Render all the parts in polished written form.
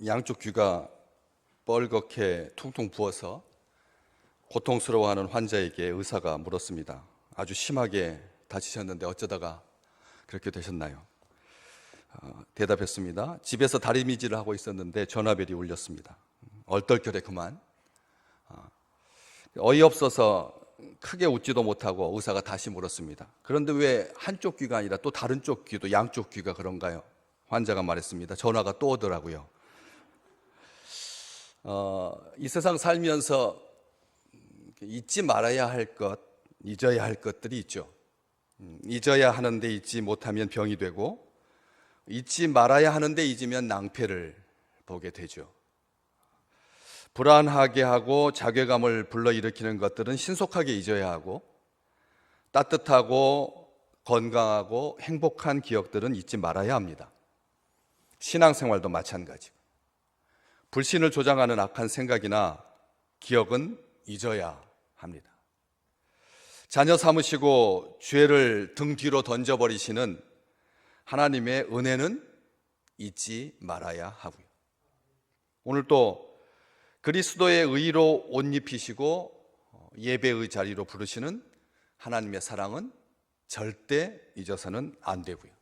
양쪽 귀가 뻘겋게 퉁퉁 부어서 고통스러워하는 환자에게 의사가 물었습니다. 아주 심하게 다치셨는데 어쩌다가 그렇게 되셨나요? 대답했습니다. 집에서 다리미질을 하고 있었는데 전화벨이 울렸습니다. 얼떨결에 그만. 어이없어서 크게 웃지도 못하고 의사가 다시 물었습니다. 그런데 왜 한쪽 귀가 아니라 또 다른 쪽 귀도 양쪽 귀가 그런가요? 환자가 말했습니다. 전화가 또 오더라고요. 이 세상 살면서 잊지 말아야 할 것, 잊어야 할 것들이 있죠. 잊어야 하는데 잊지 못하면 병이 되고, 잊지 말아야 하는데 잊으면 낭패를 보게 되죠. 불안하게 하고 자괴감을 불러일으키는 것들은 신속하게 잊어야 하고, 따뜻하고 건강하고 행복한 기억들은 잊지 말아야 합니다. 신앙생활도 마찬가지고, 불신을 조장하는 악한 생각이나 기억은 잊어야 합니다. 자녀 삼으시고 죄를 등 뒤로 던져버리시는 하나님의 은혜는 잊지 말아야 하고요. 오늘 또 그리스도의 의로 옷 입히시고 예배의 자리로 부르시는 하나님의 사랑은 절대 잊어서는 안 되고요.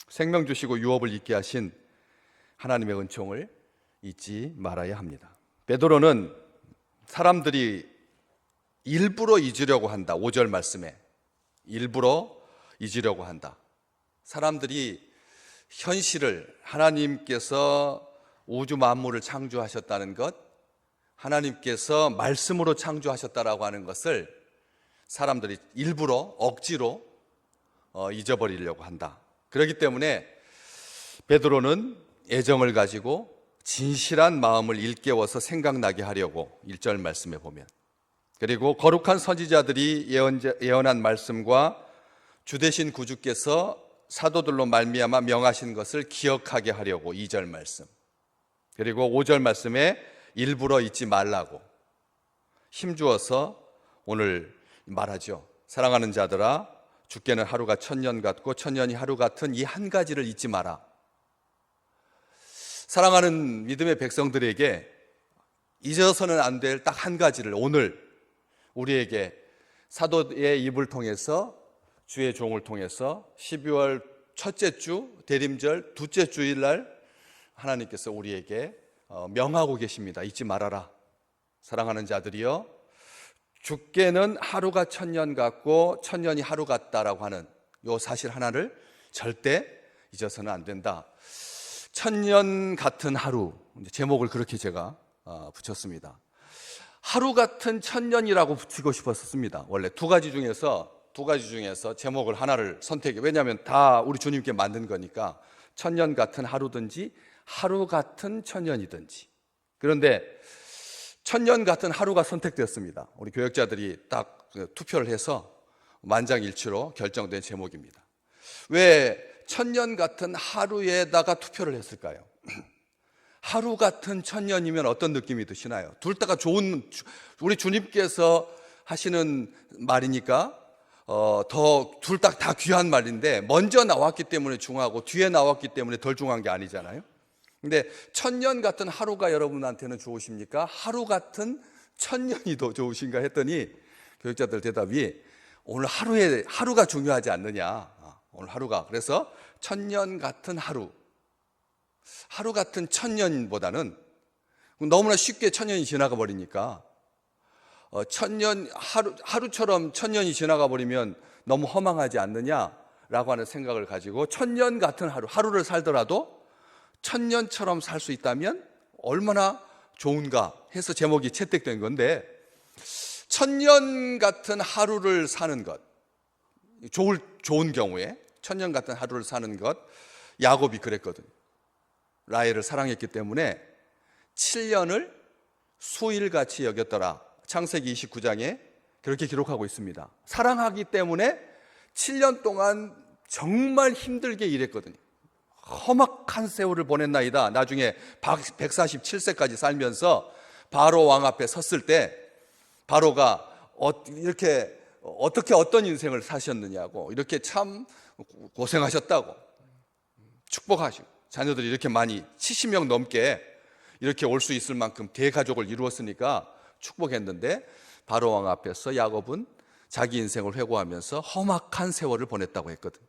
생명 주시고 유업을 잊게 하신 하나님의 은총을 잊지 말아야 합니다. 베드로는 사람들이 일부러 잊으려고 한다. 5절 말씀에 일부러 잊으려고 한다. 사람들이 현실을, 하나님께서 우주 만물을 창조하셨다는 것, 하나님께서 말씀으로 창조하셨다라고 하는 것을 사람들이 일부러 억지로 잊어버리려고 한다. 그렇기 때문에 베드로는 애정을 가지고 진실한 마음을 일깨워서 생각나게 하려고 1절 말씀에 보면, 그리고 거룩한 선지자들이 예언한 말씀과 주되신 구주께서 사도들로 말미암아 명하신 것을 기억하게 하려고 2절 말씀, 그리고 5절 말씀에 일부러 잊지 말라고 힘주어서 오늘 말하죠. 사랑하는 자들아, 주께는 하루가 천년 같고 천년이 하루 같은 이 한 가지를 잊지 마라. 사랑하는 믿음의 백성들에게 잊어서는 안 될 딱 한 가지를 오늘 우리에게 사도의 입을 통해서, 주의 종을 통해서 12월 첫째 주 대림절 둘째 주일날 하나님께서 우리에게 명하고 계십니다. 잊지 말아라. 사랑하는 자들이여, 주께는 하루가 천년 같고 천년이 하루 같다라고 하는 요 사실 하나를 절대 잊어서는 안 된다. 천년 같은 하루, 제목을 그렇게 제가 붙였습니다. 하루 같은 천년이라고 붙이고 싶었습니다. 원래 두 가지 중에서 제목을 하나를 선택해. 왜냐하면 다 우리 주님께 만든 거니까 천년 같은 하루든지 하루 같은 천년이든지. 그런데 천년 같은 하루가 선택되었습니다. 우리 교역자들이 딱 투표를 해서 만장일치로 결정된 제목입니다. 왜 천년 같은 하루에다가 투표를 했을까요? 하루 같은 천년이면 어떤 느낌이 드시나요? 둘 다가 좋은, 우리 주님께서 하시는 말이니까 더 둘 다 귀한 말인데, 먼저 나왔기 때문에 중하고 뒤에 나왔기 때문에 덜 중한 게 아니잖아요. 근데 천년 같은 하루가 여러분한테는 좋으십니까? 하루 같은 천년이 더 좋으신가 했더니 교육자들 대답이 오늘 하루가 중요하지 않느냐. 오늘 하루가. 그래서 천년 같은 하루 같은 천년보다는 너무나 쉽게 천년이 지나가 버리니까 하루처럼 천년이 지나가 버리면 너무 허망하지 않느냐라고 하는 생각을 가지고 천년 같은 하루를 살더라도 천년처럼 살 수 있다면 얼마나 좋은가 해서 제목이 채택된 건데, 천년 같은 하루를 사는 것, 좋은 경우에 천년 같은 하루를 사는 것, 야곱이 그랬거든요. 라헬을 사랑했기 때문에 7년을 수일같이 여겼더라. 창세기 29장에 그렇게 기록하고 있습니다. 사랑하기 때문에 7년 동안 정말 힘들게 일했거든요. 험악한 세월을 보냈나이다. 나중에 147세까지 살면서 바로 왕 앞에 섰을 때 바로가 이렇게 어떻게 어떤 인생을 사셨느냐고, 이렇게 참 고생하셨다고 축복하시고, 자녀들이 이렇게 많이 70명 넘게 이렇게 올 수 있을 만큼 대가족을 이루었으니까 축복했는데 바로왕 앞에서 야곱은 자기 인생을 회고하면서 험악한 세월을 보냈다고 했거든.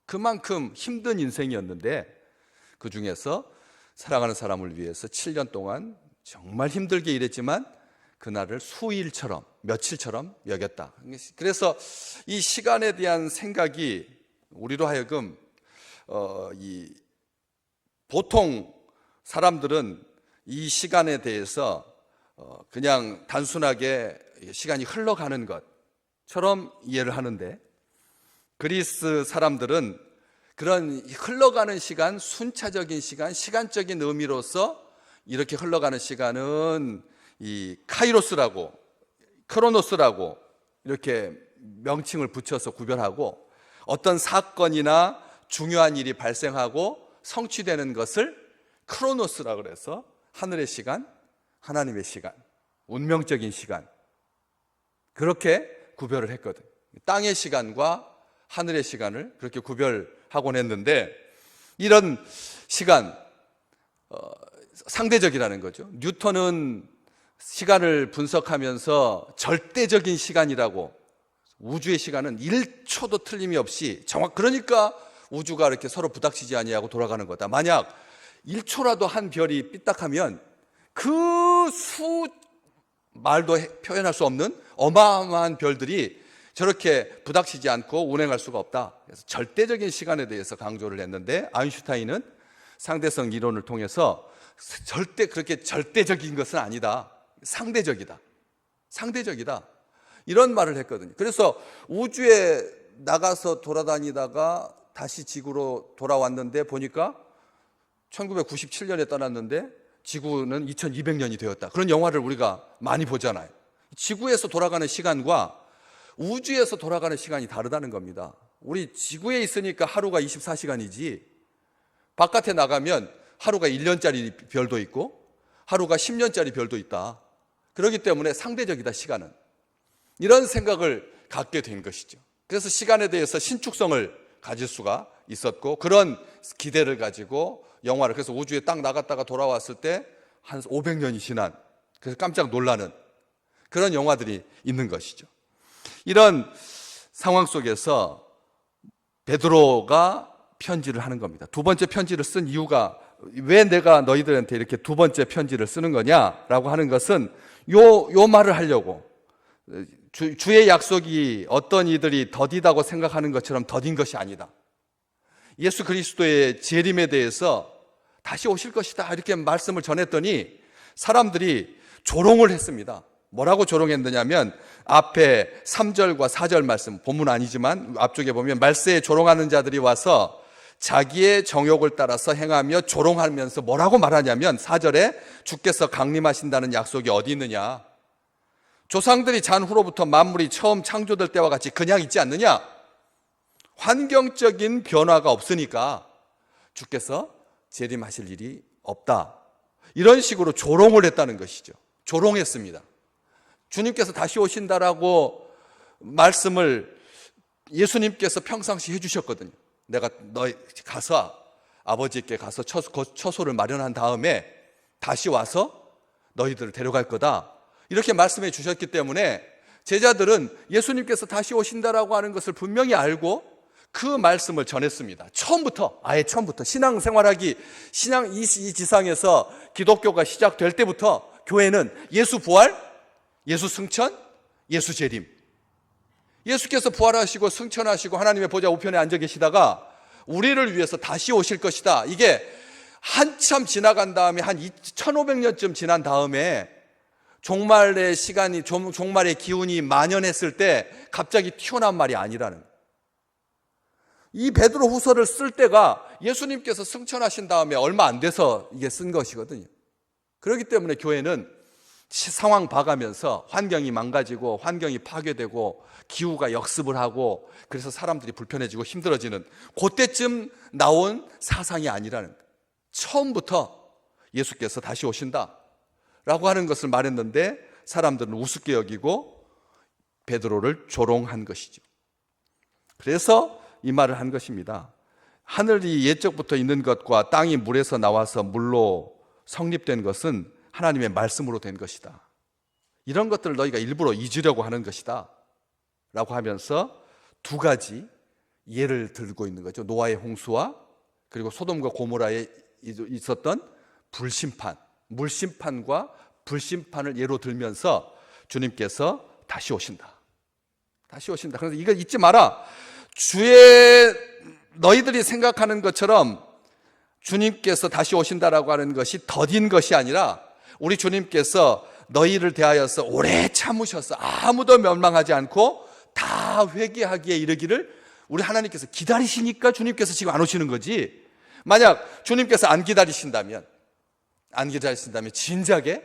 그만큼 힘든 인생이었는데 그 중에서 사랑하는 사람을 위해서 7년 동안 정말 힘들게 일했지만 그날을 수일처럼, 며칠처럼 여겼다. 그래서 이 시간에 대한 생각이 우리로 하여금 보통 사람들은 이 시간에 대해서 그냥 단순하게 시간이 흘러가는 것처럼 이해를 하는데, 그리스 사람들은 그런 흘러가는 시간, 순차적인 시간, 시간적인 의미로서 이렇게 흘러가는 시간은 이 카이로스라고, 크로노스라고 이렇게 명칭을 붙여서 구별하고, 어떤 사건이나 중요한 일이 발생하고 성취되는 것을 크로노스라고 그래서 하늘의 시간, 하나님의 시간, 운명적인 시간, 그렇게 구별을 했거든. 땅의 시간과 하늘의 시간을 그렇게 구별하곤 했는데, 이런 시간 상대적이라는 거죠. 뉴턴은 시간을 분석하면서 절대적인 시간이라고, 우주의 시간은 1초도 틀림이 없이 그러니까 우주가 이렇게 서로 부닥치지 아니하고 돌아가는 거다. 만약 1초라도 한 별이 삐딱하면 말도 표현할 수 없는 어마어마한 별들이 저렇게 부닥치지 않고 운행할 수가 없다. 그래서 절대적인 시간에 대해서 강조를 했는데, 아인슈타인은 상대성 이론을 통해서 절대 그렇게 절대적인 것은 아니다. 상대적이다. 이런 말을 했거든요. 그래서 우주에 나가서 돌아다니다가 다시 지구로 돌아왔는데 보니까 1997년에 떠났는데 지구는 2200년이 되었다. 그런 영화를 우리가 많이 보잖아요. 지구에서 돌아가는 시간과 우주에서 돌아가는 시간이 다르다는 겁니다. 우리 지구에 있으니까 하루가 24시간이지 바깥에 나가면 하루가 1년짜리 별도 있고 하루가 10년짜리 별도 있다. 그렇기 때문에 상대적이다, 시간은. 이런 생각을 갖게 된 것이죠. 그래서 시간에 대해서 신축성을 가질 수가 있었고, 그런 기대를 가지고 영화를, 그래서 우주에 딱 나갔다가 돌아왔을 때 한 500년이 지난, 그래서 깜짝 놀라는 그런 영화들이 있는 것이죠. 이런 상황 속에서 베드로가 편지를 하는 겁니다. 두 번째 편지를 쓴 이유가, 왜 내가 너희들한테 이렇게 두 번째 편지를 쓰는 거냐라고 하는 것은 요 말을 하려고, 주의 약속이 어떤 이들이 더디다고 생각하는 것처럼 더딘 것이 아니다. 예수 그리스도의 재림에 대해서 다시 오실 것이다, 이렇게 말씀을 전했더니 사람들이 조롱을 했습니다. 뭐라고 조롱했느냐면, 앞에 3절과 4절 말씀, 본문 아니지만 앞쪽에 보면 말세에 조롱하는 자들이 와서 자기의 정욕을 따라서 행하며 조롱하면서 뭐라고 말하냐면, 4절에 주께서 강림하신다는 약속이 어디 있느냐, 조상들이 잔 후로부터 만물이 처음 창조될 때와 같이 그냥 있지 않느냐, 환경적인 변화가 없으니까 주께서 재림하실 일이 없다. 이런 식으로 조롱을 했다는 것이죠. 조롱했습니다. 주님께서 다시 오신다라고 말씀을 예수님께서 평상시 해주셨거든요. 내가 너희 가서 아버지께 가서 처소를 마련한 다음에 다시 와서 너희들을 데려갈 거다, 이렇게 말씀해 주셨기 때문에 제자들은 예수님께서 다시 오신다라고 하는 것을 분명히 알고 그 말씀을 전했습니다. 아예 처음부터 신앙생활하기, 이 지상에서 기독교가 시작될 때부터 교회는 예수 부활, 예수 승천, 예수 재림, 예수께서 부활하시고 승천하시고 하나님의 보좌 우편에 앉아 계시다가 우리를 위해서 다시 오실 것이다. 이게 한참 지나간 다음에 한 1500년쯤 지난 다음에 종말의 시간이, 종말의 기운이 만연했을 때 갑자기 튀어나온 말이 아니라는 거예요. 이 베드로 후서를 쓸 때가 예수님께서 승천하신 다음에 얼마 안 돼서 이게 쓴 것이거든요. 그렇기 때문에 교회는 상황 봐가면서 환경이 망가지고 환경이 파괴되고 기후가 역습을 하고 그래서 사람들이 불편해지고 힘들어지는 그때쯤 나온 사상이 아니라는 거예요. 처음부터 예수께서 다시 오신다 라고 하는 것을 말했는데 사람들은 우습게 여기고 베드로를 조롱한 것이죠. 그래서 이 말을 한 것입니다. 하늘이 옛적부터 있는 것과 땅이 물에서 나와서 물로 성립된 것은 하나님의 말씀으로 된 것이다. 이런 것들을 너희가 일부러 잊으려고 하는 것이다 라고 하면서 두 가지 예를 들고 있는 거죠. 노아의 홍수와 그리고 소돔과 고모라에 있었던 불심판, 물심판과 불심판을 예로 들면서 주님께서 다시 오신다. 다시 오신다. 그래서 이거 잊지 마라. 너희들이 생각하는 것처럼 주님께서 다시 오신다라고 하는 것이 더딘 것이 아니라 우리 주님께서 너희를 대하여서 오래 참으셔서 아무도 멸망하지 않고 다 회개하기에 이르기를 우리 하나님께서 기다리시니까 주님께서 지금 안 오시는 거지. 만약 주님께서 안 기다리신다면 진작에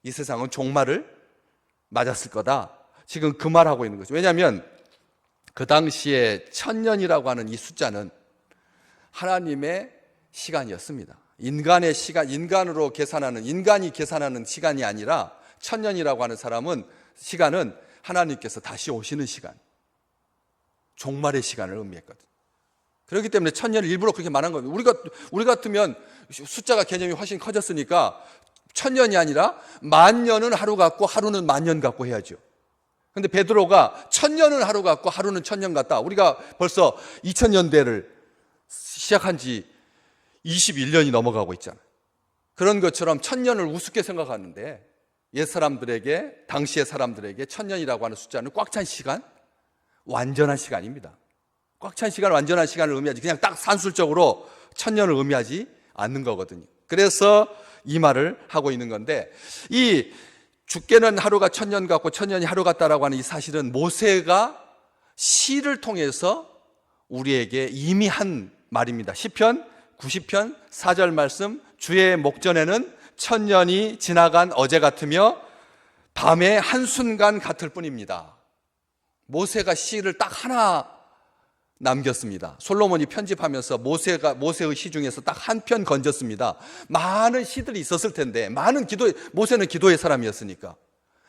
이 세상은 종말을 맞았을 거다. 지금 그 말하고 있는 거죠. 왜냐하면 그 당시에 1000년이라고 하는 이 숫자는 하나님의 시간이었습니다. 인간의 시간, 인간이 계산하는 시간이 아니라 1000년이라고 하는 시간은 하나님께서 다시 오시는 시간, 종말의 시간을 의미했거든요. 그렇기 때문에 1000년을 일부러 그렇게 말한 거예요. 우리 같으면 숫자가 개념이 훨씬 커졌으니까 1000년이 아니라 10,000년은 하루 같고 하루는 10,000년 같고 해야죠. 근데 베드로가 1000년은 하루 같고 하루는 1000년 같다. 우리가 벌써 2000년대를 시작한 지 21년이 넘어가고 있잖아요. 그런 것처럼 1000년을 우습게 생각하는데 당시의 사람들에게 1000년이라고 하는 숫자는 꽉 찬 시간, 완전한 시간입니다. 꽉 찬 시간, 완전한 시간을 의미하지 그냥 딱 산술적으로 1000년을 의미하지 않는 거거든요. 그래서 이 말을 하고 있는 건데, 이 죽게는 하루가 1000년 같고 1000년이 하루 같다라고 하는 이 사실은 모세가 시를 통해서 우리에게 이미 한 말입니다. 시편 90편 4절 말씀, 주의 목전에는 1000년이 지나간 어제 같으며 밤의 한순간 같을 뿐입니다. 모세가 시를 딱 하나 남겼습니다. 솔로몬이 편집하면서 모세의 시 중에서 딱 한 편 건졌습니다. 많은 시들이 있었을 텐데, 모세는 기도의 사람이었으니까.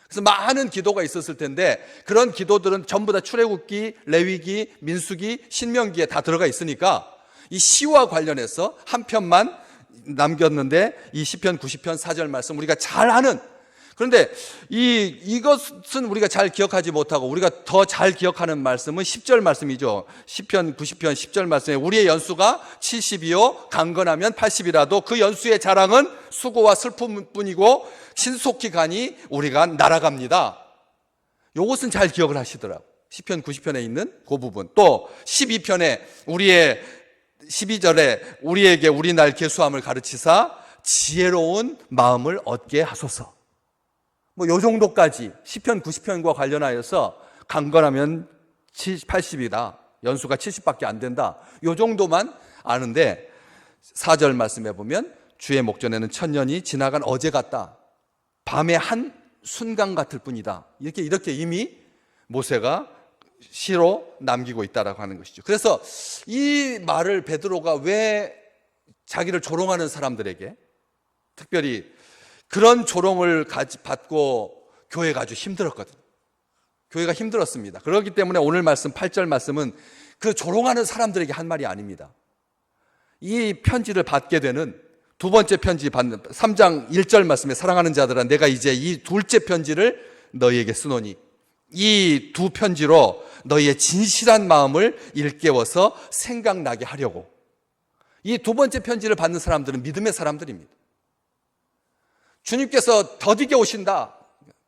그래서 많은 기도가 있었을 텐데, 그런 기도들은 전부 다 출애굽기, 레위기, 민수기, 신명기에 다 들어가 있으니까 이 시와 관련해서 한 편만 남겼는데, 이 시편 90편 4절 말씀 우리가 잘 아는, 그런데 이것은 우리가 잘 기억하지 못하고 우리가 더 잘 기억하는 말씀은 10절 말씀이죠. 시편 90편 10절 말씀에 우리의 연수가 70이요 강건하면 80이라도 그 연수의 자랑은 수고와 슬픔뿐이고 신속히 가니 우리가 날아갑니다. 이것은 잘 기억을 하시더라고요. 시편 90편에 있는 그 부분. 또 12편에 12절에 우리에게 우리 날 계수함을 가르치사 지혜로운 마음을 얻게 하소서. 요 정도까지 시편 90편과 관련하여서 강건하면 80이다. 연수가 70밖에 안 된다. 요 정도만 아는데 4절 말씀해 보면 주의 목전에는 1000년이 지나간 어제 같다. 밤의 한 순간 같을 뿐이다. 이렇게 이미 모세가 시로 남기고 있다라고 하는 것이죠. 그래서 이 말을 베드로가 왜 자기를 조롱하는 사람들에게, 특별히 그런 조롱을 받고 교회가 아주 힘들었거든요. 교회가 힘들었습니다. 그렇기 때문에 오늘 말씀 8절 말씀은 그 조롱하는 사람들에게 한 말이 아닙니다. 이 편지를 받게 되는 두 번째 편지 받는 3장 1절 말씀에 사랑하는 자들아 내가 이제 이 둘째 편지를 너희에게 쓰노니 이 두 편지로 너희의 진실한 마음을 일깨워서 생각나게 하려고. 이 두 번째 편지를 받는 사람들은 믿음의 사람들입니다. 주님께서 더디게 오신다,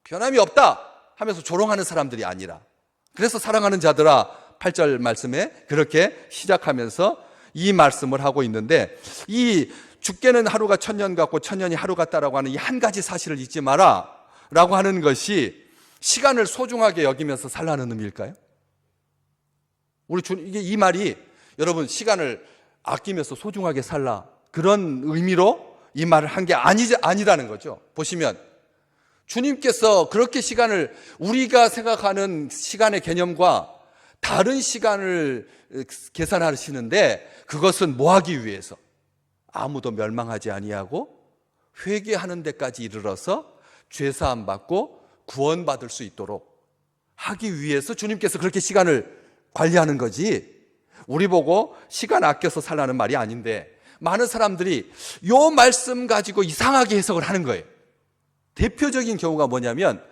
변함이 없다 하면서 조롱하는 사람들이 아니라, 그래서 사랑하는 자들아 8절 말씀에 그렇게 시작하면서 이 말씀을 하고 있는데, 이 죽게는 하루가 1000년 같고 1000년이 하루 같다라고 하는 이 한 가지 사실을 잊지 마라 라고 하는 것이 시간을 소중하게 여기면서 살라는 의미일까요? 이 말이 여러분 시간을 아끼면서 소중하게 살라, 그런 의미로 이 말을 한 게 아니라는 거죠. 보시면 주님께서 그렇게 시간을, 우리가 생각하는 시간의 개념과 다른 시간을 계산하시는데, 그것은 뭐 하기 위해서? 아무도 멸망하지 아니하고 회개하는 데까지 이르러서 죄사함 받고 구원받을 수 있도록 하기 위해서 주님께서 그렇게 시간을 관리하는 거지, 우리 보고 시간 아껴서 살라는 말이 아닌데 많은 사람들이 요 말씀 가지고 이상하게 해석을 하는 거예요. 대표적인 경우가 뭐냐면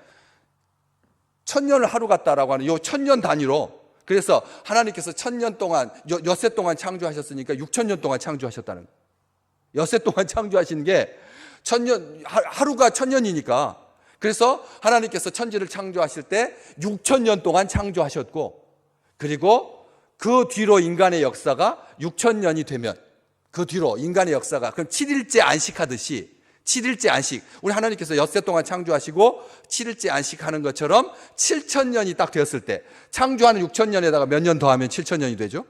천년을 하루 같다라고 하는 요 천년 단위로, 그래서 하나님께서 천년 동안 엿새 동안 창조하셨으니까 6천년 동안 창조하셨다는 거예요. 엿새 동안 창조하신 게 천년, 하루가 천년이니까, 그래서 하나님께서 천지를 창조하실 때 6천년 동안 창조하셨고, 그리고 그 뒤로 인간의 역사가 6천년이 되면 그 뒤로 인간의 역사가, 그럼 7일째 안식하듯이 7일째 안식, 우리 하나님께서 엿새 동안 창조하시고 7일째 안식하는 것처럼 7천년이 딱 되었을 때, 창조하는 6천년에다가 몇 년 더하면 7천년이 되죠?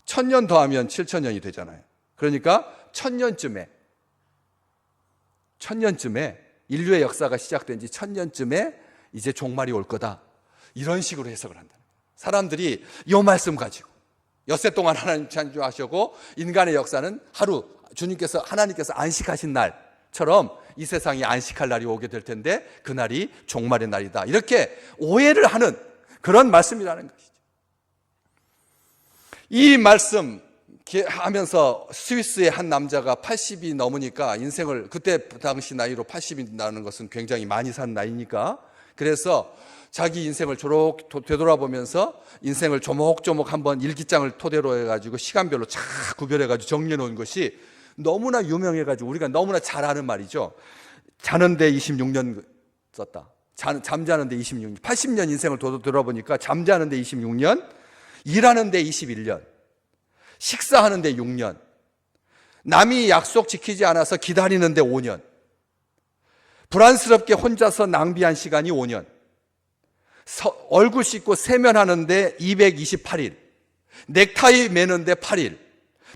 1000년 더하면 7천년이 되잖아요. 그러니까 1000년쯤에 인류의 역사가 시작된 지 1000년쯤에 이제 종말이 올 거다, 이런 식으로 해석을 한다. 사람들이 이 말씀 가지고 엿새 동안 하나님 창조하시고 인간의 역사는 하루, 하나님께서 안식하신 날처럼 이 세상이 안식할 날이 오게 될 텐데 그날이 종말의 날이다, 이렇게 오해를 하는 그런 말씀이라는 것이죠. 이 말씀 하면서 스위스의 한 남자가 80이 넘으니까 인생을, 그때 당시 나이로 80이라는 것은 굉장히 많이 산 나이니까, 그래서 자기 인생을 되돌아보면서 인생을 조목조목 한번 일기장을 토대로 해가지고 시간별로 쫙 구별해가지고 정리해 놓은 것이 너무나 유명해가지고 우리가 너무나 잘 아는 말이죠. 자는데 26년 썼다. 잠자는데 26년. 80년 인생을 돌아보니까 잠자는데 26년, 일하는데 21년, 식사하는데 6년, 남이 약속 지키지 않아서 기다리는데 5년, 불안스럽게 혼자서 낭비한 시간이 5년, 얼굴 씻고 세면하는데 228일, 넥타이 매는데 8일,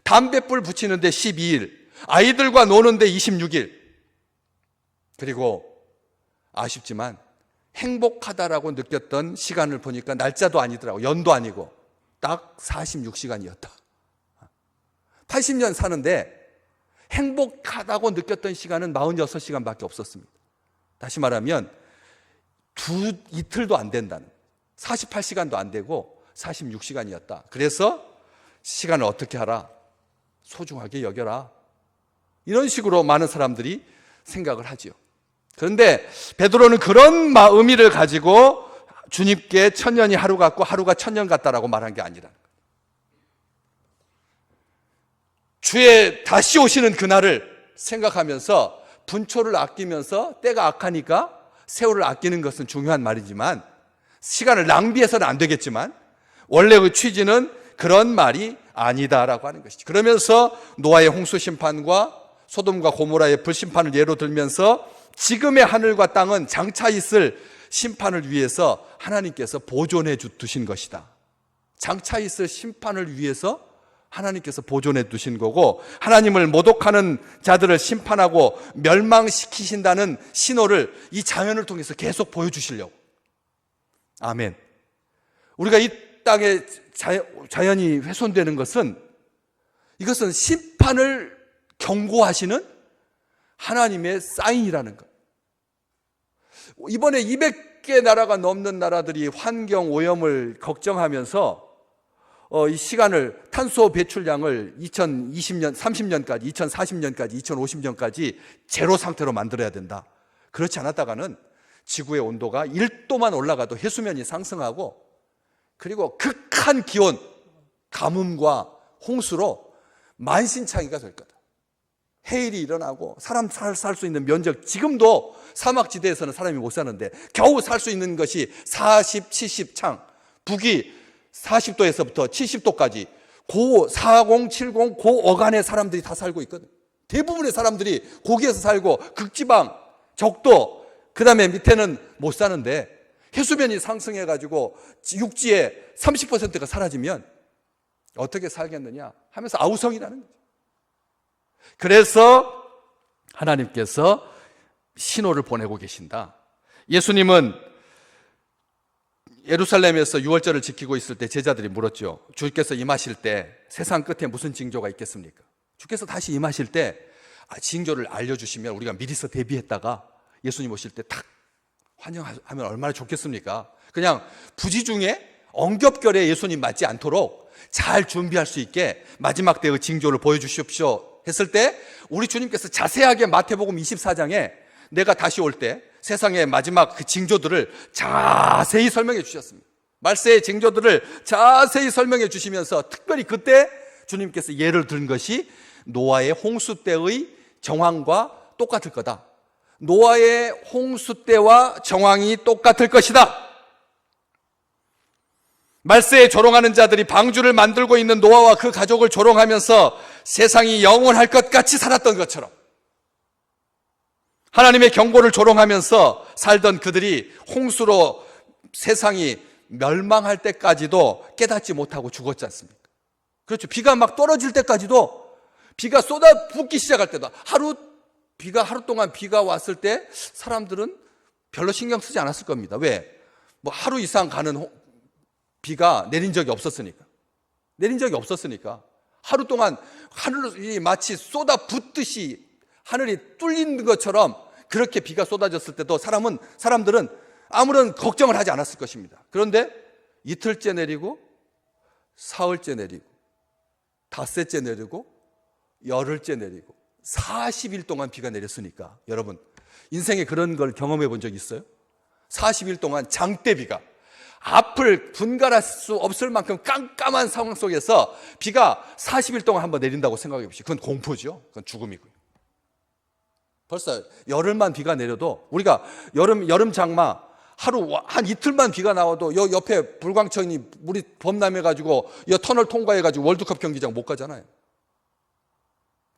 담뱃불 붙이는데 12일, 아이들과 노는데 26일, 그리고 아쉽지만 행복하다라고 느꼈던 시간을 보니까 날짜도 아니더라고, 연도 아니고 딱 46시간이었다. 80년 사는데 행복하다고 느꼈던 시간은 46시간밖에 없었습니다. 다시 말하면 이틀도 안 된다는, 48시간도 안 되고 46시간이었다. 그래서 시간을 어떻게 하라? 소중하게 여겨라. 이런 식으로 많은 사람들이 생각을 하죠. 그런데 베드로는 그런 의미를 가지고 주님께 천년이 하루 같고 하루가 천년 같다라고 말한 게 아니라, 주의 다시 오시는 그날을 생각하면서 분초를 아끼면서 때가 악하니까 세월을 아끼는 것은 중요한 말이지만, 시간을 낭비해서는 안 되겠지만 원래 그 취지는 그런 말이 아니다라고 하는 것이죠. 그러면서 노아의 홍수 심판과 소돔과 고모라의 불심판을 예로 들면서 지금의 하늘과 땅은 장차 있을 심판을 위해서 하나님께서 보존해 두신 것이다. 장차 있을 심판을 위해서 하나님께서 보존해 두신 거고, 하나님을 모독하는 자들을 심판하고 멸망시키신다는 신호를 이 자연을 통해서 계속 보여주시려고. 아멘. 우리가 이 땅에 자연이 훼손되는 것은, 이것은 심판을 경고하시는 하나님의 사인이라는 것. 이번에 200개 나라가 넘는 나라들이 환경 오염을 걱정하면서 이 시간을, 탄소 배출량을 2020년, 30년까지, 2040년까지, 2050년까지 제로 상태로 만들어야 된다. 그렇지 않았다가는 지구의 온도가 1도만 올라가도 해수면이 상승하고, 그리고 극한 기온, 가뭄과 홍수로 만신창이가 될 거다. 해일이 일어나고 사람 살 수 있는 면적, 지금도 사막지대에서는 사람이 못 사는데 겨우 살 수 있는 것이 40, 70 창, 북위 40도에서부터 70도까지 고 40, 70, 고 어간의 사람들이 다 살고 있거든. 대부분의 사람들이 거기에서 살고, 극지방, 적도, 그 다음에 밑에는 못 사는데 해수면이 상승해가지고 육지의 30%가 사라지면 어떻게 살겠느냐 하면서 아우성이라는 거죠. 그래서 하나님께서 신호를 보내고 계신다. 예수님은 예루살렘에서 유월절을 지키고 있을 때 제자들이 물었죠. 주께서 임하실 때 세상 끝에 무슨 징조가 있겠습니까? 주께서 다시 임하실 때 징조를 알려주시면 우리가 미리서 대비했다가 예수님 오실 때 탁 환영하면 얼마나 좋겠습니까? 그냥 부지중에 엉겹결에 예수님 맞지 않도록 잘 준비할 수 있게 마지막 때의 징조를 보여주십시오 했을 때 우리 주님께서 자세하게 마태복음 24장에 내가 다시 올 때 세상의 마지막 그 징조들을 자세히 설명해 주셨습니다. 말세의 징조들을 자세히 설명해 주시면서 특별히 그때 주님께서 예를 든 것이 노아의 홍수 때의 정황과 똑같을 거다. 노아의 홍수 때와 정황이 똑같을 것이다. 말세에 조롱하는 자들이 방주를 만들고 있는 노아와 그 가족을 조롱하면서 세상이 영원할 것 같이 살았던 것처럼 하나님의 경고를 조롱하면서 살던 그들이 홍수로 세상이 멸망할 때까지도 깨닫지 못하고 죽었지 않습니까? 그렇죠. 비가 막 떨어질 때까지도, 비가 쏟아붓기 시작할 때도, 하루 동안 비가 왔을 때 사람들은 별로 신경 쓰지 않았을 겁니다. 왜? 뭐 하루 이상 가는 비가 내린 적이 없었으니까. 하루 동안 하늘이 마치 쏟아붓듯이 하늘이 뚫린 것처럼 그렇게 비가 쏟아졌을 때도 사람들은 아무런 걱정을 하지 않았을 것입니다. 그런데 이틀째 내리고, 사흘째 내리고, 닷새째 내리고, 열흘째 내리고, 40일 동안 비가 내렸으니까 여러분, 인생에 그런 걸 경험해 본 적 있어요? 40일 동안 장대비가 앞을 분갈할 수 없을 만큼 깜깜한 상황 속에서 비가 40일 동안 한번 내린다고 생각해 보시죠. 그건 공포죠. 그건 죽음이고요. 벌써 열흘만 비가 내려도, 우리가 여름 장마 한 이틀만 비가 나와도 요 옆에 불광천이 물이 범람해가지고 이 터널 통과해가지고 월드컵 경기장 못 가잖아요.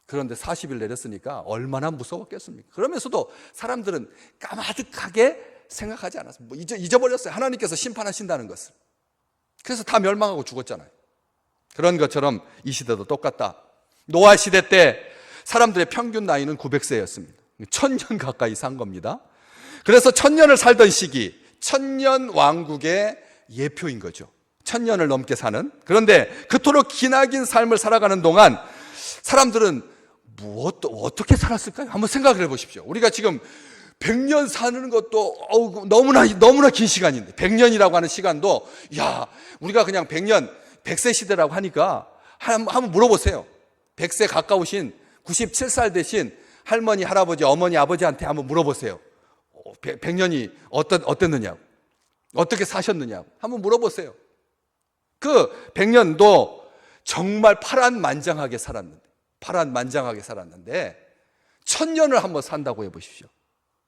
그런데 40일 내렸으니까 얼마나 무서웠겠습니까? 그러면서도 사람들은 까마득하게 생각하지 않았습니다. 잊어버렸어요. 하나님께서 심판하신다는 것을. 그래서 다 멸망하고 죽었잖아요. 그런 것처럼 이 시대도 똑같다. 노아 시대 때 사람들의 평균 나이는 900세였습니다. 1000년 가까이 산 겁니다. 그래서 1000년을 살던 시기, 1000년 왕국의 예표인 거죠. 1000년을 넘게 사는. 그런데 그토록 기나긴 삶을 살아가는 동안 사람들은 어떻게 살았을까요? 한번 생각을 해보십시오. 우리가 지금 100년 사는 것도 너무나 긴 시간인데, 100년이라고 하는 시간도, 우리가 그냥 100세 시대라고 하니까 한번 물어보세요. 100세 가까우신 97살 되신 할머니, 할아버지, 어머니, 아버지한테 한번 물어보세요. 100년이 어땠느냐고, 어떻게 사셨느냐고 한번 물어보세요. 그 100년도 정말 파란만장하게 살았는데 1000년을 한번 산다고 해보십시오.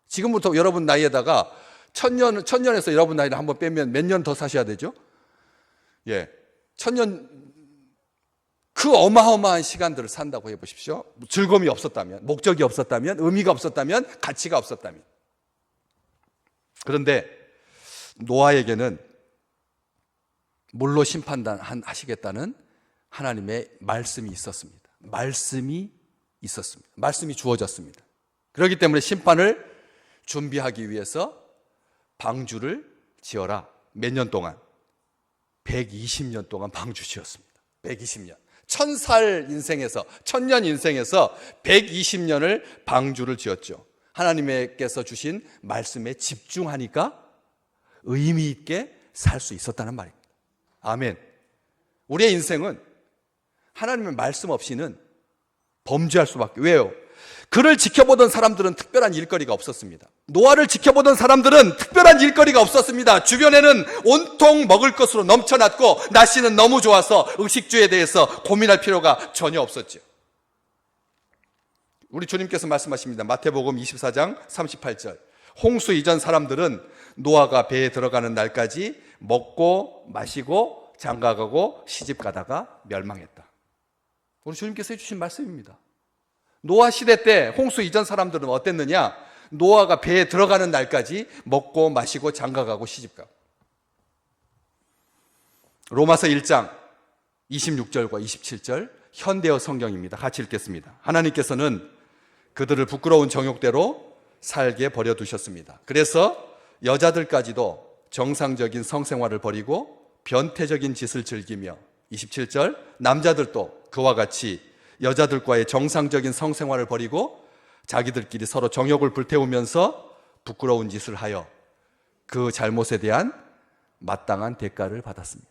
지금부터 여러분 나이에다가 1000년에서 여러분 나이를 한번 빼면 몇 년 더 사셔야 되죠? 1000년, 그 어마어마한 시간들을 산다고 해보십시오. 즐거움이 없었다면, 목적이 없었다면, 의미가 없었다면, 가치가 없었다면. 그런데 노아에게는 물로 심판하시겠다는 하나님의 말씀이 있었습니다. 말씀이 주어졌습니다. 그렇기 때문에 심판을 준비하기 위해서 방주를 지어라. 몇 년 동안? 120년 동안 방주 지었습니다. 120년. 1000년 인생에서 120년을 방주를 지었죠. 하나님께서 주신 말씀에 집중하니까 의미 있게 살 수 있었다는 말입니다. 아멘. 우리의 인생은 하나님의 말씀 없이는 범죄할 수밖에. 왜요? 그를 지켜보던 사람들은 특별한 일거리가 없었습니다. 노아를 지켜보던 사람들은 특별한 일거리가 없었습니다. 주변에는 온통 먹을 것으로 넘쳐났고 날씨는 너무 좋아서 의식주에 대해서 고민할 필요가 전혀 없었죠. 우리 주님께서 말씀하십니다. 마태복음 24장 38절. 홍수 이전 사람들은 노아가 배에 들어가는 날까지 먹고 마시고 장가가고 시집가다가 멸망했다. 우리 주님께서 해주신 말씀입니다. 노아 시대 때 홍수 이전 사람들은 어땠느냐? 노아가 배에 들어가는 날까지 먹고 마시고 장가가고 시집가고. 로마서 1장 26절과 27절 현대어 성경입니다. 같이 읽겠습니다. 하나님께서는 그들을 부끄러운 정욕대로 살게 버려두셨습니다. 그래서 여자들까지도 정상적인 성생활을 버리고 변태적인 짓을 즐기며, 27절, 남자들도 그와 같이 여자들과의 정상적인 성생활을 버리고 자기들끼리 서로 정욕을 불태우면서 부끄러운 짓을 하여 그 잘못에 대한 마땅한 대가를 받았습니다.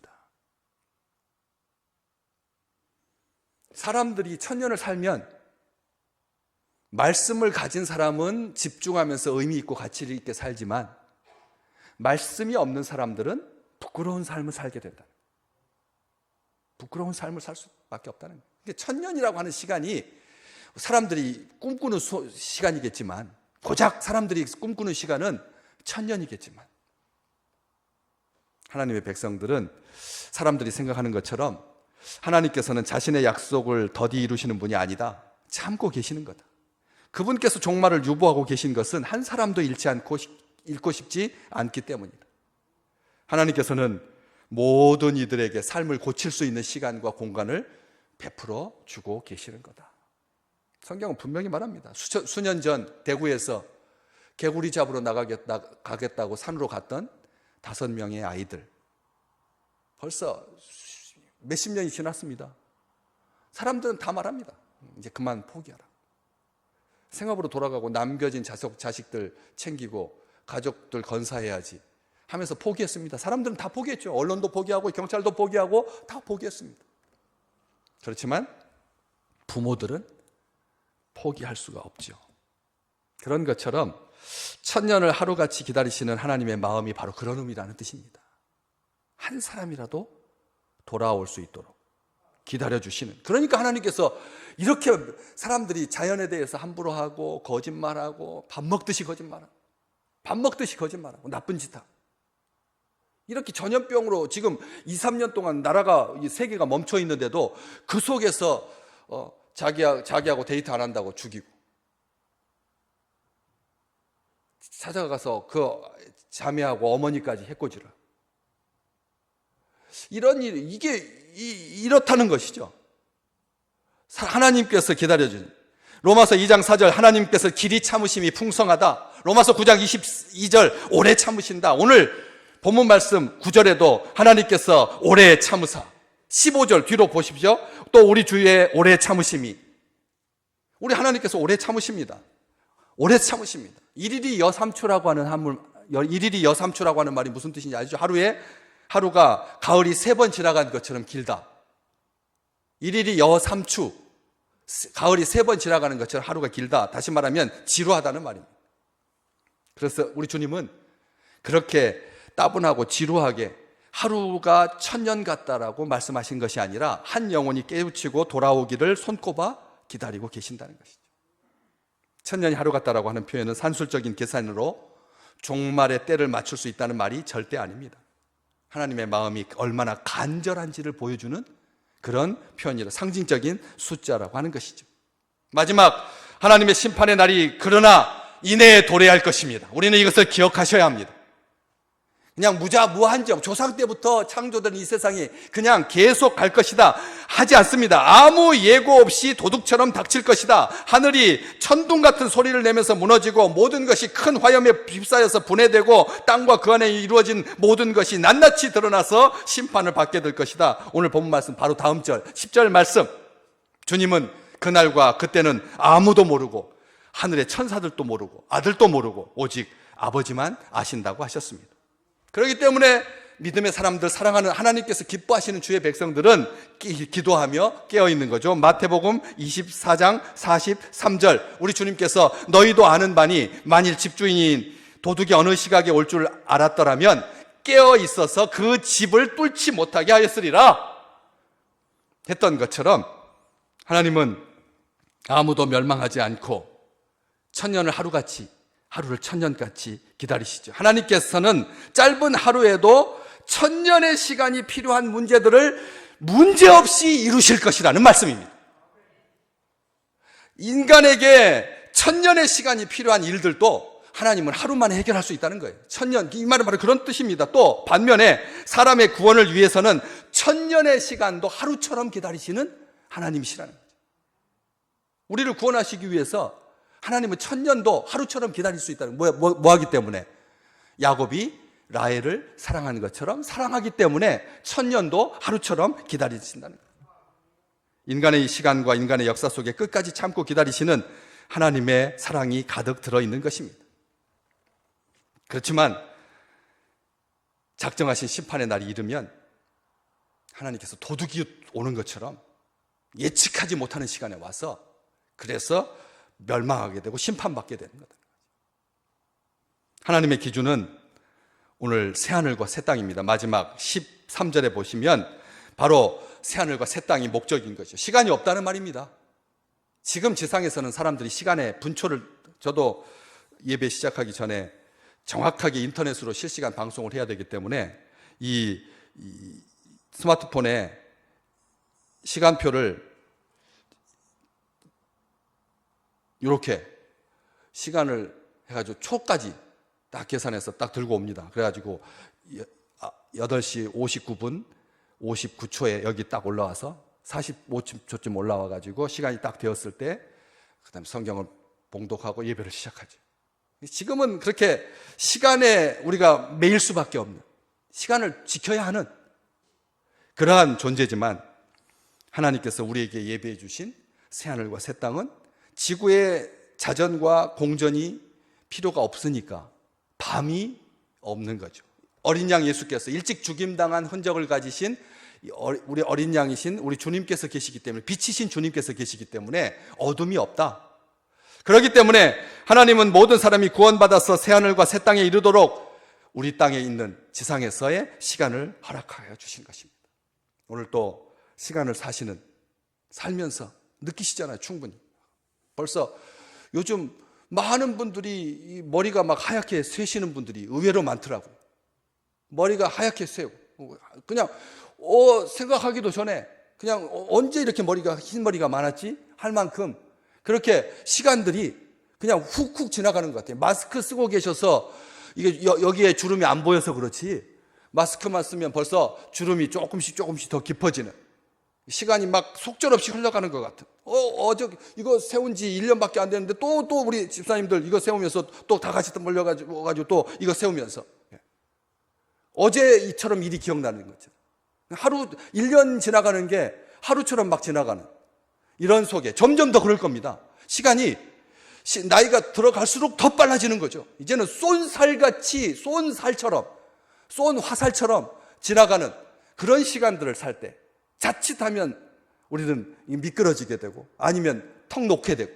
사람들이 천년을 살면 말씀을 가진 사람은 집중하면서 의미 있고 가치 있게 살지만 말씀이 없는 사람들은 부끄러운 삶을 살게 된다. 부끄러운 삶을 살 수밖에 없다는 거예요. 천년이라고 하는 시간이 사람들이 꿈꾸는 시간이겠지만, 고작 사람들이 꿈꾸는 시간은 천년이겠지만, 하나님의 백성들은 사람들이 생각하는 것처럼 하나님께서는 자신의 약속을 더디 이루시는 분이 아니다. 참고 계시는 거다. 그분께서 종말을 유보하고 계신 것은 한 사람도 잃고 싶지 않기 때문이다. 하나님께서는 모든 이들에게 삶을 고칠 수 있는 시간과 공간을 베풀어 주고 계시는 거다. 성경은 분명히 말합니다. 수년 전 대구에서 개구리 잡으러 가겠다고 산으로 갔던 5명의 아이들, 벌써 몇십 년이 지났습니다. 사람들은 다 말합니다. 이제 그만 포기하라. 생업으로 돌아가고 남겨진 자식들 챙기고 가족들 건사해야지 하면서 포기했습니다. 사람들은 다 포기했죠. 언론도 포기하고 경찰도 포기하고 다 포기했습니다. 그렇지만 부모들은 포기할 수가 없죠. 그런 것처럼 천년을 하루같이 기다리시는 하나님의 마음이 바로 그런 의미라는 뜻입니다. 한 사람이라도 돌아올 수 있도록 기다려주시는. 그러니까 하나님께서 이렇게 사람들이 자연에 대해서 함부로 하고 거짓말하고 밥 먹듯이 거짓말하고 나쁜 짓 하고 이렇게 전염병으로 지금 2, 3년 동안 나라가, 세계가 멈춰 있는데도 그 속에서 자기하고 데이트 안 한다고 죽이고, 찾아가서 그 자매하고 어머니까지 해코지를. 이런 일, 이렇다는 것이죠. 하나님께서 기다려주는. 로마서 2장 4절, 하나님께서 길이 참으심이 풍성하다. 로마서 9장 22절, 오래 참으신다. 오늘 본문 말씀 9절에도 하나님께서 오래 참으사. 15절 뒤로 보십시오. 또 우리 주의 오래 참으심이. 우리 하나님께서 오래 참으십니다. 오래 참으십니다. 일일이 여삼추라고 하는 말이 무슨 뜻인지 아시죠? 하루가 가을이 3번 지나간 것처럼 길다. 일일이 여삼추, 가을이 3번 지나가는 것처럼 하루가 길다. 다시 말하면 지루하다는 말입니다. 그래서 우리 주님은 그렇게 따분하고 지루하게 하루가 1000년 같다라고 말씀하신 것이 아니라 한 영혼이 깨우치고 돌아오기를 손꼽아 기다리고 계신다는 것이죠. 1000년이 하루 같다라고 하는 표현은 산술적인 계산으로 종말의 때를 맞출 수 있다는 말이 절대 아닙니다. 하나님의 마음이 얼마나 간절한지를 보여주는 그런 표현이라, 상징적인 숫자라고 하는 것이죠. 마지막, 하나님의 심판의 날이 그러나 이내에 도래할 것입니다. 우리는 이것을 기억하셔야 합니다. 그냥 무한정 조상 때부터 창조된 이 세상이 그냥 계속 갈 것이다 하지 않습니다. 아무 예고 없이 도둑처럼 닥칠 것이다. 하늘이 천둥 같은 소리를 내면서 무너지고 모든 것이 큰 화염에 휩싸여서 분해되고 땅과 그 안에 이루어진 모든 것이 낱낱이 드러나서 심판을 받게 될 것이다. 오늘 본문 말씀 바로 다음 절 10절 말씀, 주님은 그날과 그때는 아무도 모르고 하늘의 천사들도 모르고 아들도 모르고 오직 아버지만 아신다고 하셨습니다. 그렇기 때문에 믿음의 사람들, 사랑하는 하나님께서 기뻐하시는 주의 백성들은 기도하며 깨어있는 거죠. 마태복음 24장 43절, 우리 주님께서 너희도 아는 바니 만일 집주인이 도둑이 어느 시각에 올 줄 알았더라면 깨어있어서 그 집을 뚫지 못하게 하였으리라 했던 것처럼, 하나님은 아무도 멸망하지 않고 하루를 1000년같이 기다리시죠. 하나님께서는 짧은 하루에도 1000년의 시간이 필요한 문제들을 문제없이 이루실 것이라는 말씀입니다. 인간에게 1000년의 시간이 필요한 일들도 하나님은 하루 만에 해결할 수 있다는 거예요. 1000년, 이 말은 바로 그런 뜻입니다. 또 반면에 사람의 구원을 위해서는 1000년의 시간도 하루처럼 기다리시는 하나님이시라는 거죠. 우리를 구원하시기 위해서 하나님은 1000년도 하루처럼 기다릴 수 있다는 거예요. 뭐 하기 때문에? 야곱이 라헬을 사랑하는 것처럼 사랑하기 때문에 1000년도 하루처럼 기다리신다는 거예요. 인간의 시간과 인간의 역사 속에 끝까지 참고 기다리시는 하나님의 사랑이 가득 들어있는 것입니다. 그렇지만 작정하신 심판의 날이 이르면 하나님께서 도둑이 오는 것처럼 예측하지 못하는 시간에 와서 그래서 멸망하게 되고 심판받게 되는 거다. 하나님의 기준은 오늘 새하늘과 새 땅입니다. 마지막 13절에 보시면 바로 새하늘과 새 땅이 목적인 거죠. 시간이 없다는 말입니다. 지금 지상에서는 사람들이 시간의 분초를, 저도 예배 시작하기 전에 정확하게 인터넷으로 실시간 방송을 해야 되기 때문에 이 스마트폰에 시간표를 이렇게 시간을 해가지고 초까지 딱 계산해서 딱 들고 옵니다. 그래가지고 8시 59분 59초에 여기 딱 올라와서 45초쯤 올라와가지고 시간이 딱 되었을 때 그다음 성경을 봉독하고 예배를 시작하죠. 지금은 그렇게 시간에 우리가 매일 수밖에 없는, 시간을 지켜야 하는 그러한 존재지만 하나님께서 우리에게 예배해 주신 새하늘과 새 땅은 지구의 자전과 공전이 필요가 없으니까 밤이 없는 거죠. 어린 양 예수께서 일찍 죽임당한 흔적을 가지신 우리 어린 양이신 우리 주님께서 계시기 때문에, 빛이신 주님께서 계시기 때문에 어둠이 없다. 그렇기 때문에 하나님은 모든 사람이 구원받아서 새하늘과 새 땅에 이르도록 우리 땅에 있는 지상에서의 시간을 허락하여 주신 것입니다. 오늘 또 시간을 살면서 느끼시잖아요. 충분히. 벌써 요즘 많은 분들이 머리가 막 하얗게 쇠시는 분들이 의외로 많더라고요. 머리가 하얗게 쇠고 그냥 생각하기도 전에 그냥 언제 이렇게 흰 머리가 많았지 할 만큼 그렇게 시간들이 그냥 훅훅 지나가는 것 같아요. 마스크 쓰고 계셔서 이게 여기에 주름이 안 보여서 그렇지, 마스크만 쓰면 벌써 주름이 조금씩 더 깊어지는, 시간이 막 속절없이 흘러가는 것 같은. 이거 세운 지 1년밖에 안 됐는데 또 우리 집사님들 이거 세우면서 또 다 같이 몰려가지고 또 이거 세우면서 어제 이처럼 일이 기억나는 거죠. 1년 지나가는 게 하루처럼 막 지나가는 이런 속에 점점 더 그럴 겁니다. 시간이 나이가 들어갈수록 더 빨라지는 거죠. 이제는 쏜 화살처럼 지나가는 그런 시간들을 살 때 자칫하면 우리는 미끄러지게 되고 아니면 턱 놓게 되고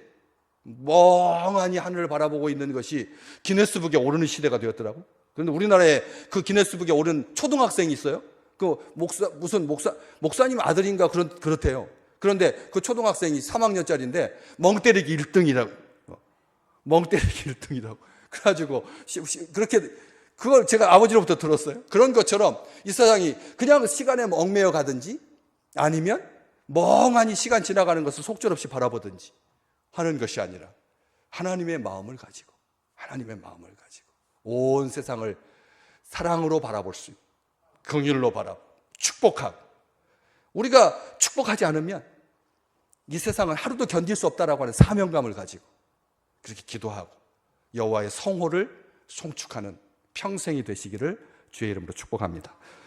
멍하니 하늘을 바라보고 있는 것이 기네스북에 오르는 시대가 되었더라고. 그런데 우리나라에 그 기네스북에 오른 초등학생이 있어요. 목사님 아들인가 그렇대요. 그런데 그 초등학생이 3학년짜리인데 멍때리기 1등이라고. 그래가지고 그걸 제가 아버지로부터 들었어요. 그런 것처럼 이 세상이 그냥 시간에 얽매여 가든지 아니면 멍하니 시간 지나가는 것을 속절없이 바라보든지 하는 것이 아니라 하나님의 마음을 가지고 온 세상을 사랑으로 바라볼 수 있고 긍휼로 바라보고 축복하고, 우리가 축복하지 않으면 이 세상은 하루도 견딜 수 없다라고 하는 사명감을 가지고 그렇게 기도하고 여호와의 성호를 송축하는 평생이 되시기를 주의 이름으로 축복합니다.